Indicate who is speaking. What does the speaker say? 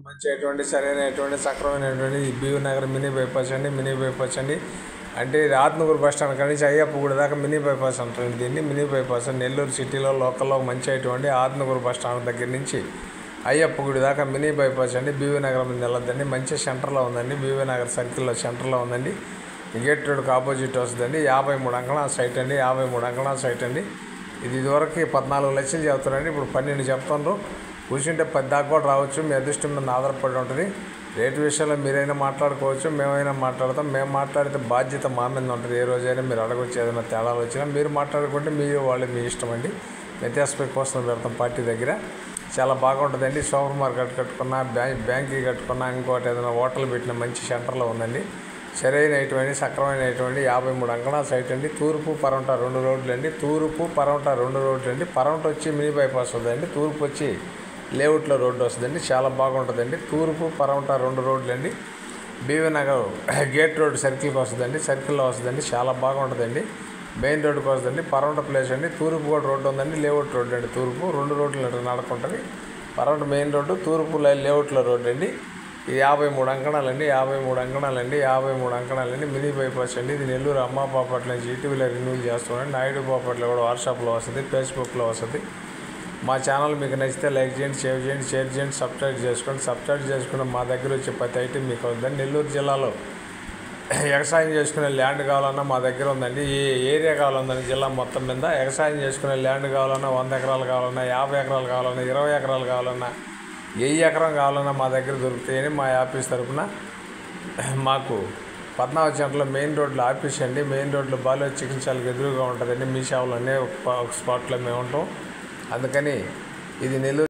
Speaker 1: మంచిటువంటి సరైనటువంటి సక్రమైనటువంటి BV Nagar mini bypass అండి. Mini bypass అండి అంటే ఆత్మకూరు బస్ స్టాండ్ కానీ నుంచి అయ్యప్ప గుడి దాకా మినీ బైపాస్ అంటారండి దీన్ని. మినీ బైపాస్ నెల్లూరు సిటీలో లోకల్లో మంచి అటువంటి ఆత్మకూరు బస్ స్టాండ్ దగ్గర నుంచి అయ్యప్ప గుడి దాకా మినీ బైపాస్ అండి. బీవీ నగర్ మీద వెళ్ళొద్దండి, మంచి సెంటర్లో ఉందండి. బీవీ నగర్ సర్కిల్లో సెంటర్లో ఉందండి. గేట్ రోడ్కి ఆపోజిట్ వస్తుందండి. 53 అంకణాల సైట్ అండి. 53 అంకణాల సైట్ అండి. ఇది ఇదివరకు 14 లక్షలు చెప్తారండి, ఇప్పుడు 12 చెప్తున్నారు. కూర్చుంటే 10 దాకా కూడా రావచ్చు. మీ అదృష్టం మీద ఆధారపడి ఉంటుంది. రేటు విషయంలో మీరైనా మాట్లాడుకోవచ్చు, మేమైనా మాట్లాడతాం. మేము మాట్లాడితే బాధ్యత మా మీద ఉంటుంది. ఏ రోజైనా మీరు అడగొచ్చు, ఏదైనా తేడాలు వచ్చినా మీరు మాట్లాడుకుంటే మీరు వాళ్ళు మీ ఇష్టం అండి. వ్యత్యాసపై కోసం పెడతాం పార్టీ దగ్గర. చాలా బాగుంటుందండి. సూపర్ మార్కెట్ కట్టుకున్నా, బ్యాంక్కి కట్టుకున్నా, ఇంకోటి ఏదైనా హోటల్ పెట్టిన మంచి సెంటర్లో ఉందండి. సరైనటువంటి సక్రమైనటువంటి 53 అంకణాల సైట్ అండి. తూర్పు పరవట 2 రోడ్లు అండి. తూర్పు పరవట 2 రోడ్లు అండి. పరవట వచ్చి మినీ బైపాస్ వస్తుందండి. తూర్పు వచ్చి లేఅవుట్లో రోడ్డు వస్తుందండి. చాలా బాగుంటుందండి. తూర్పు పరవట 2 రోడ్లు అండి. బీవీ నగర్ గేట్ రోడ్ సర్కిల్కి వస్తుందండి. సర్కిల్లో వస్తుందండి. చాలా బాగుంటుందండి. మెయిన్ రోడ్డుకి వస్తుందండి. పరవట ప్లేస్ అండి. తూర్పు కూడా రోడ్డు ఉందండి. లేఅవుట్ రోడ్డు అండి. తూర్పు 2 రోడ్లు నడుకుంటుంది. పరవట మెయిన్ రోడ్డు, తూర్పు లేఅవుట్లో రోడ్డు అండి. ఇది 53 అంకణాలండి. 53 అంకణాలండి. 53 అంకణాలండి. మినీ బైపాస్ అండి. ఇది నెల్లూరు అమ్మ బాపట్ల నుంచి ఈటీవీలో రిన్యూల్ చేస్తున్నాండి. నాయుడు బాపట్ల కూడా వాట్సాప్లో వస్తుంది, ఫేస్బుక్లో వస్తుంది. మా ఛానల్ మీకు నచ్చితే లైక్ చేయండి, షేర్ చేయండి, సబ్స్క్రైబ్ చేసుకోండి. సబ్స్క్రైబ్ చేసుకుని మా దగ్గర వచ్చే ప్రతి ఐటెం మీకు అవుతుందండి. నెల్లూరు జిల్లాలో వ్యవసాయం చేసుకునే ల్యాండ్ కావాలన్నా మా దగ్గర ఉందండి. ఏ ఏరియా కావాలందని జిల్లా మొత్తం మీద వ్యవసాయం చేసుకునే ల్యాండ్ కావాలన్నా 100 ఎకరాలు కావాలన్నా, 50 ఎకరాలు కావాలన్నా, 20 ఎకరాలు కావాలన్నా, 1000 ఎకరం కావాలన్నా మా దగ్గర దొరుకుతాయని మా ఆఫీస్ తరఫున మాకు 14 సెంటర్లో మెయిన్ రోడ్లో ఆఫీస్ అండి. మెయిన్ రోడ్లో బాలో చికిత్సలకు ఎదురుగా ఉంటుందండి. మీ సేవలోనే ఒక స్పాట్లో మేము ఉంటాం. అందుకని ఇది నెల్లూరు